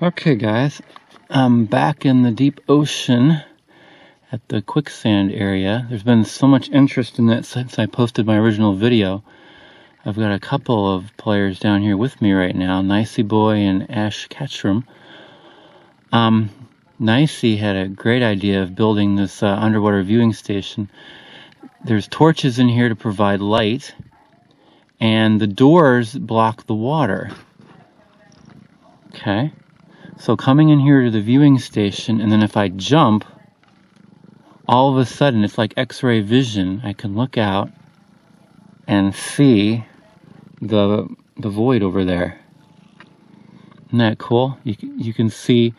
Okay guys, I'm back in the deep ocean at the Quicksand area. There's been so much interest in that since I posted my original video. I've got a couple of players down here with me right now, Nicey Boy and Ash Ketchum. Nicey had a great idea of building this underwater viewing station. There's torches in here to provide light, and the doors block the water. Okay. So coming in here to the viewing station, and then if I jump, all of a sudden it's like X-ray vision. I can look out and see the void over there. Isn't that cool? You can see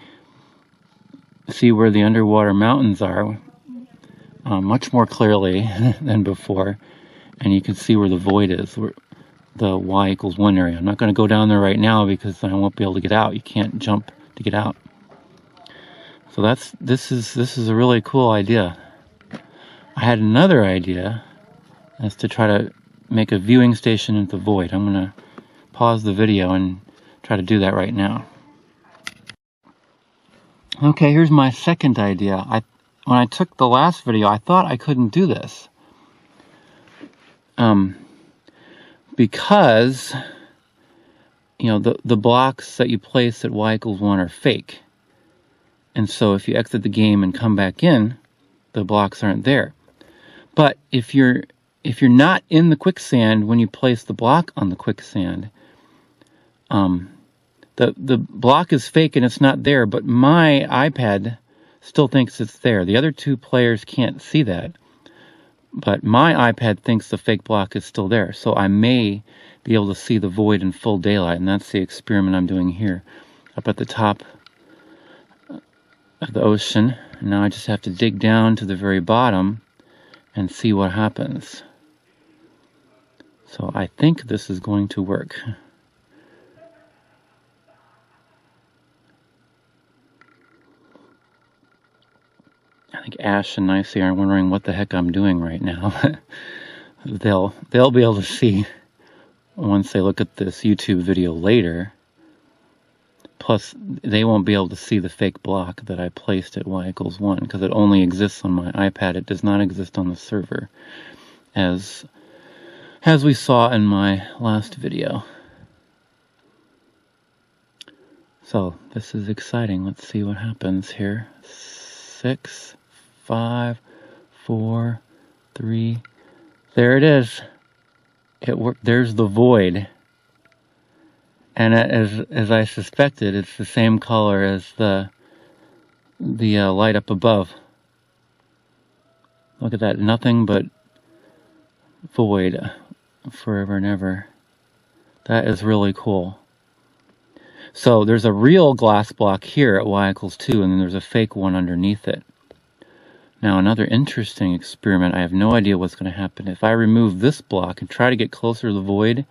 where the underwater mountains are much more clearly than before, and you can see where the void is, where the y=1 area. I'm not going to go down there right now because I won't be able to get out. You can't jump to get out. So this is a really cool idea. I had another idea as to try to make a viewing station into the void. I'm going to pause the video and try to do that right now. Okay, here's my second idea. When I took the last video, I thought I couldn't do this. Because you know, the blocks that you place at y=1 are fake. And so if you exit the game and come back in, the blocks aren't there. But if you're not in the quicksand when you place the block on the quicksand, the block is fake and it's not there, but my iPad still thinks it's there. The other two players can't see that, but my iPad thinks the fake block is still there. So I may be able to see the void in full daylight, and that's the experiment I'm doing here up at the top of the ocean. And now I just have to dig down to the very bottom and see what happens. So I think this is going to work. I think Ash and Nicey are wondering what the heck I'm doing right now. They'll be able to see once they look at this YouTube video later. Plus, they won't be able to see the fake block that I placed at y=1 because it only exists on my iPad. It does not exist on the server, as we saw in my last video. So this is exciting. Let's see what happens here. 6, 5, 4, 3. There it is. It worked. There's the void. And as I suspected, it's the same color as the light up above. Look at that. Nothing but void forever and ever. That is really cool. So there's a real glass block here at y=2, and then there's a fake one underneath it. Now another interesting experiment, I have no idea what's going to happen. If I remove this block and try to get closer to the void,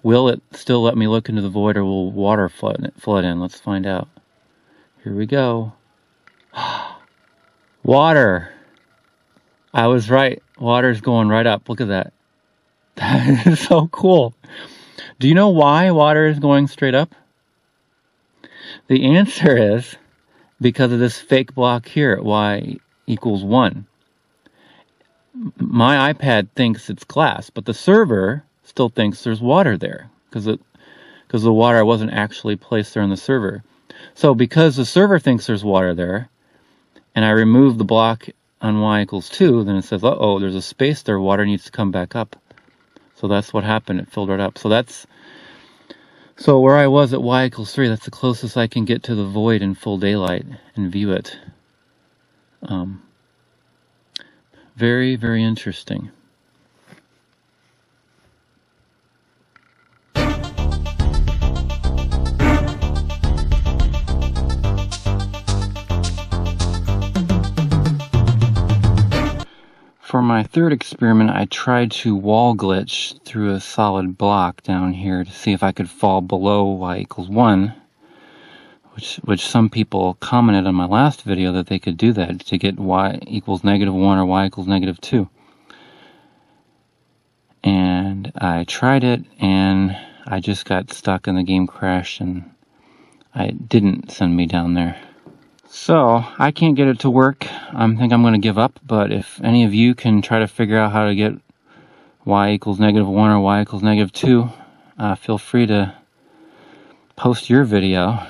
will it still let me look into the void, or will water flood in? Let's find out. Here we go. Water! I was right. Water's going right up. Look at that. That is so cool. Do you know why water is going straight up? The answer is because of this fake block here at y=1. My iPad thinks it's glass, but the server still thinks there's water there because the water wasn't actually placed there on the server. So because the server thinks there's water there, and I remove the block on y=2, then it says, uh-oh, there's a space there, water needs to come back up. So that's what happened, it filled right up. So where I was at y=3, that's the closest I can get to the void in full daylight and view it. Very, very interesting. For my third experiment, I tried to wall glitch through a solid block down here to see if I could fall below y=1, which some people commented on my last video that they could do that to get y=-1 or y=-2. And I tried it, and I just got stuck and the game crashed, and didn't send me down there. So, I can't get it to work. I think I'm going to give up, but if any of you can try to figure out how to get y equals -1 or y equals -2, feel free to post your video.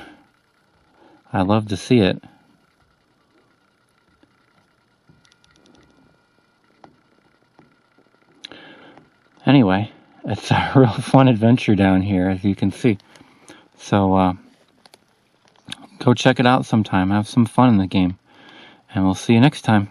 I love to see it. Anyway, it's a real fun adventure down here, as you can see. So, go check it out sometime. Have some fun in the game. And we'll see you next time.